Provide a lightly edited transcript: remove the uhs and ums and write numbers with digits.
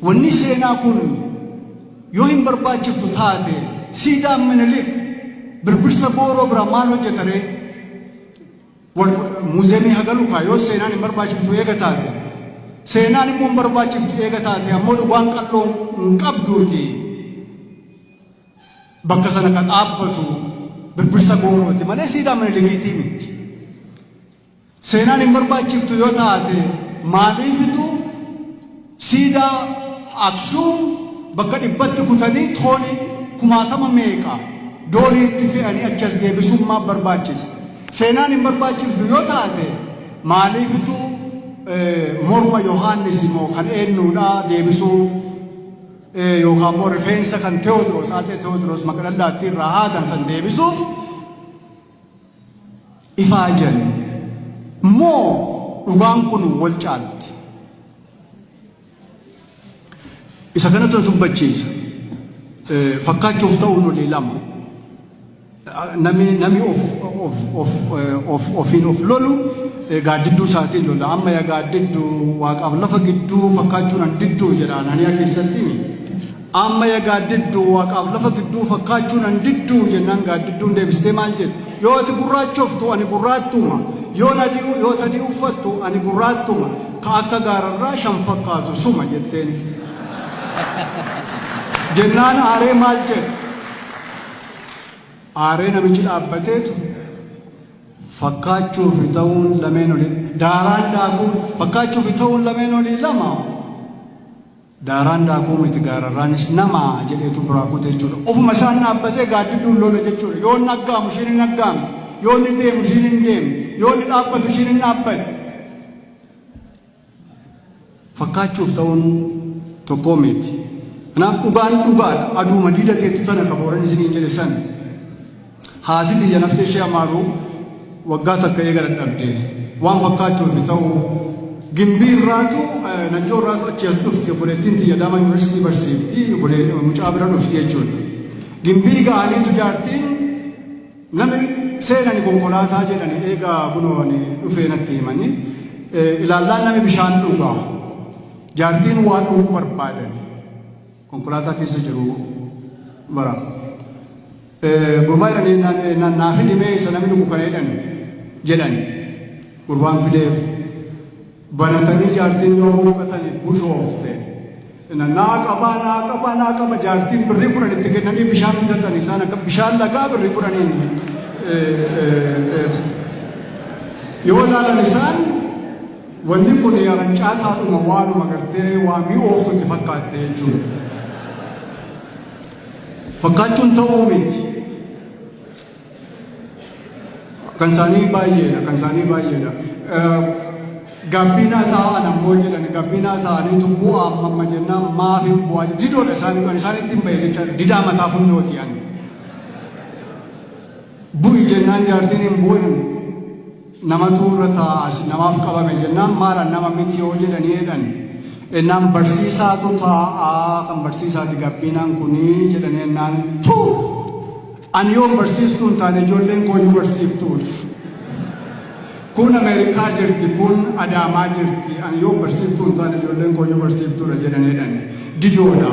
wanni seenaa kun yoo hin barbaachiftu taate siidaan Minilik birbirsa booroo bira maal hojjetare muuziyeemii hagalu kaa yoo seenaan hin barbaachiftu eega taate seenaan immoo hin barbaachiftu eega taate ammoo dhugaan qalloo hin qabduuti bakka sana kan dhaabbatu birbirsa boorooti malee siidaa Minilikiitii miti. Seenaan hin barbaachiftu yoo taate maaliifitu siidaa Aksuum bakka dhibbatti kutanii tooni kumaatama meeqa dooniitti fe'anii achas deebisummaa barbaachisa. Seenaan hin barbaachiftu yoo taate maaliifitu morma Yohaannis immoo kan eenyuudha deebisuuf yookaan immoo rifeensa kan Tewoodiroos Atsee Tewoodiroos Maqdalaatti irraa haatan san deebisuuf ifaa jenna. Moo dhugaan kun wal caalti. Isa kanatu dubbachiisa. Fakkaachuuf ta'uu lolii lama. Nami ofiin of lolu gaaddidduu isaatiin lola. Amma yaa gaaddidduu waaqaaf lafa gidduu fakkaachuun an didduu jedhaan ani keessatti. Amma yaa gaaddidduu waaqaaf lafa gidduu fakkaachuun an didduu jennaan gaaddidduun deebistee maal jedhu. Yoo ati gurraachoftu ani gurraattuma. Yoo tadii uffattu ani gurraattuma ka akka gaararraa shan fakkaatu suma jetteen. Jennaan aaree maal jedhu? Aaree namichi dhaabbateetu fakkaachuuf ta'uun lameen olii daaraan daakuu fakkaachuuf ta'uun lameen olii lama. Daaraan daakuu miti gaararraanis nama jedheetu biraa kute jechuudha. Ofuma isaan dhaabbatee gaaddidduun lola jechuudha. Yoo inni aggaamu ishiin hin aggaamu. Yoo inni deemu ishiin hin deemu. Yoo inni dhaabbatu ishiin hin dhaabbatu. Fakkaachuuf ta'uun tokkoo miti. Kanaaf dhugaan dhugaadha. Aduu madiida teettu tana kabooran isiniin jedhe san. Haati biyya nafsee ishee amaaru waggaa takka eegala dhabde. Waan fakkaachuuf ta'u gimbii irraatu najjoo irraatu achi as dhufti obboleettiin tiyya Adaamaa Yuunivarsiitii barsiifti mucaa bira dhufti jechuudha. Gimbii ga'aniitu jaartiin namni seenani konkolaataa jedhani eegaa bunooni dhufee natti himanii ilaallaan nami bishaan dhugaa jaartiin waan dhuguu barbaadan konkolaataa keessa jiru bara gurbaa jedhanii naafi dhimee isa namni dhugu kana jedhani gurbaan fideef banatanii jaartiin yoo muuqatanii bushoofte naa qaba jaartiin birrii kudhan itti kennanii bishaan bitatanii isaan akka bishaan lagaa birrii kudhaniin yoo ilaalan isaan wanni kun yarancaataadhuma waanuma gartee waa mi'ooftu itti fakkaatte jechuudha. Fakkaachuun ta'uu miti. Kan isaanii baay'eedha. Gabbinaa taa'an ammoo jedhan gabbinaa ta'anii tubbuu amma jennaan maaf hin bu'aa didoodha isaanitti hin bahe jecha didaa mataa funyooti ani. Bu'i jennaan jaartiin hin bu'in namatu irra taa'as namaaf qabame jennaan maalan nama miti yoo jedhanii jedhan ennaan barsiisaatu taa'aa kan barsiisaati gabbinaan kunii jedhanii ennaan ani yoo barsiistuu hin taane ijoolleen kooyyuu barsiiftuudha. Kun Ameerikaa jirti kun Adaamaa jirti ani yoo barsiiftuu hin taane ijoolleen kooyyuu barsiiftuudha jedhanii didoodha.